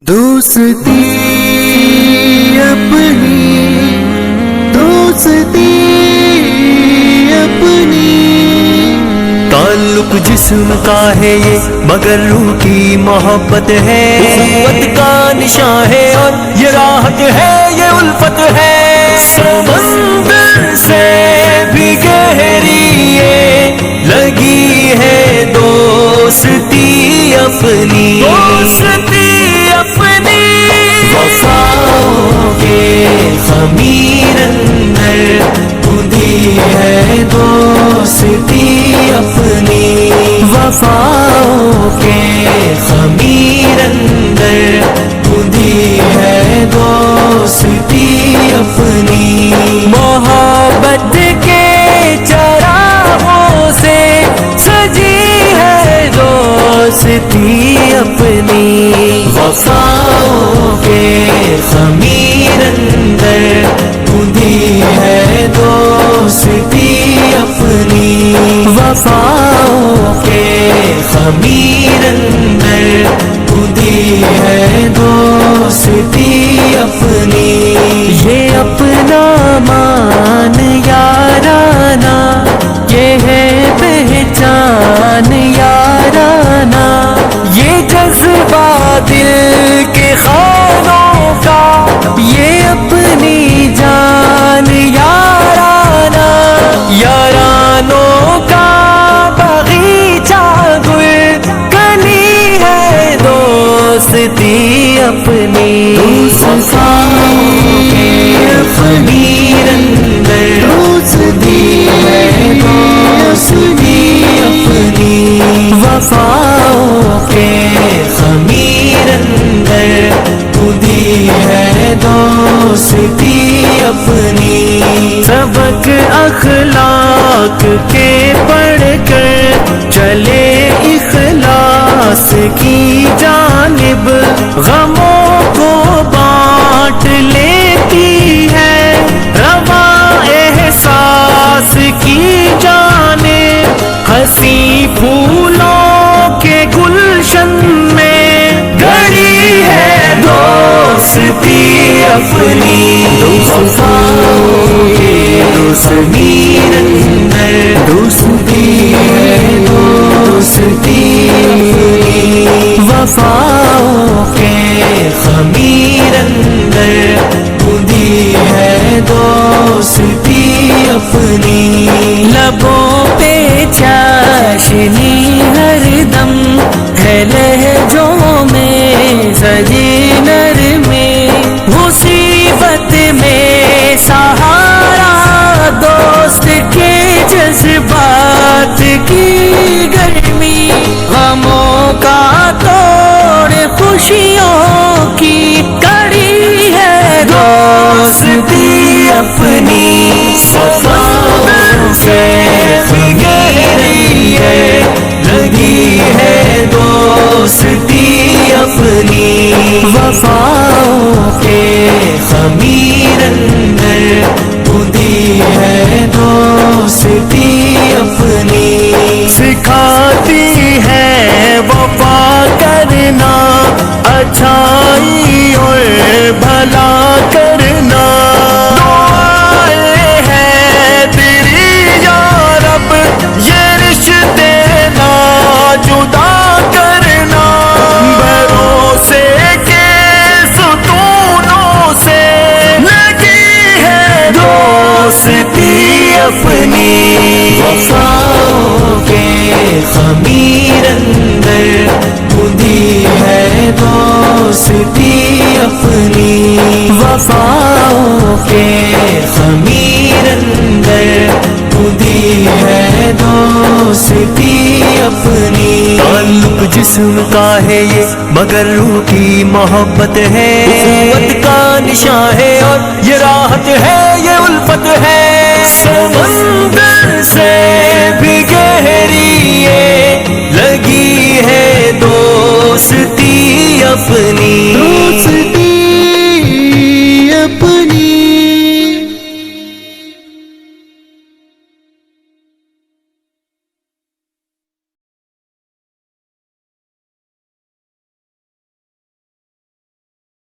دوستی اپنی، دوستی اپنی، تعلق جسم کا ہے یہ مگر روح کی محبت ہے، اخوت کا نشان ہے اور یہ راحت ہے، یہ الفت ہے، سمندر سے بھی گہری یہ لگی ہے دوستی اپنی، دوستی اپنی، وفاؤں کے خمیر اندر خودی ہے دوستی اپنی، وفاؤں کے خمیر اندر خودی ہے دوستی اپنی، محبت کے چراغوں سے سجی ہے دوستی اپنی، وفاؤں کے خمیر اندر خودی ہے دوستی اپنی، وفاؤں کے خمیر اندر خودی ہے دوستی اپنی، یہ اپنا مان یارانہ، یہ ہے پہچان یارانہ، یہ جذبہ دل کے خانوں کا، یہ اپنی جان یارانہ، یارانوں کا باغیچہ گل کلی ہے دوستی اپنی، وفاؤں کے خمیر اندر دوستی ہے دوستی اپنی، وفاؤں کے خمیر اندر خودی ہے دوستی اپنی، سبق اخلاق کے پڑھ کر چلے اخلاص کی جانب، غموں کو بانٹ لیتی ہے رواں احساس کی جانب، ہنسی پھولوں کے گلشن میں گڑی ہے دوستی اپنی، وفاؤں کے خمیر اندر دوستی ہے دوستی اپنی، وفاؤں کے خمیر اندر خودی ہے دوستی اپنی، لبوں پہ چاشنی ہر دم ہے لہجوں میں سجی نرمی، مصیبت میں سہارا دوست کے جذبات کی گرمی، غموں کا توڑ خوشیوں کی کڑی ہے دوستی اپنی، وفاؤں سے گہری ہے لگی ہے دوستی اپنی، وفاؤں کے خمیر اندر خودی ہے دوستی اپنی، سکھاتی ہے وفا کرنا، اچھائی اور بھلا کرنا، دعائیں ہیں تیری یا رب یہ رشتے نہ جدا کرنا، بھروسے کے ستونوں سے لگی ہے دوستی اپنی، وفاؤں کے خمیر اندر خودی ہے دوستی اپنی، وفاؤں کے خمیر اندر خودی ہے دوستی اپنی، تعلق جسم کا ہے یہ مگر روح کی محبت ہے، اخوت کا نشان ہے اور یہ راحت ہے، یہ الفت ہے، سمندر سے بھی گہری یہ لگی ہے دوستی اپنی۔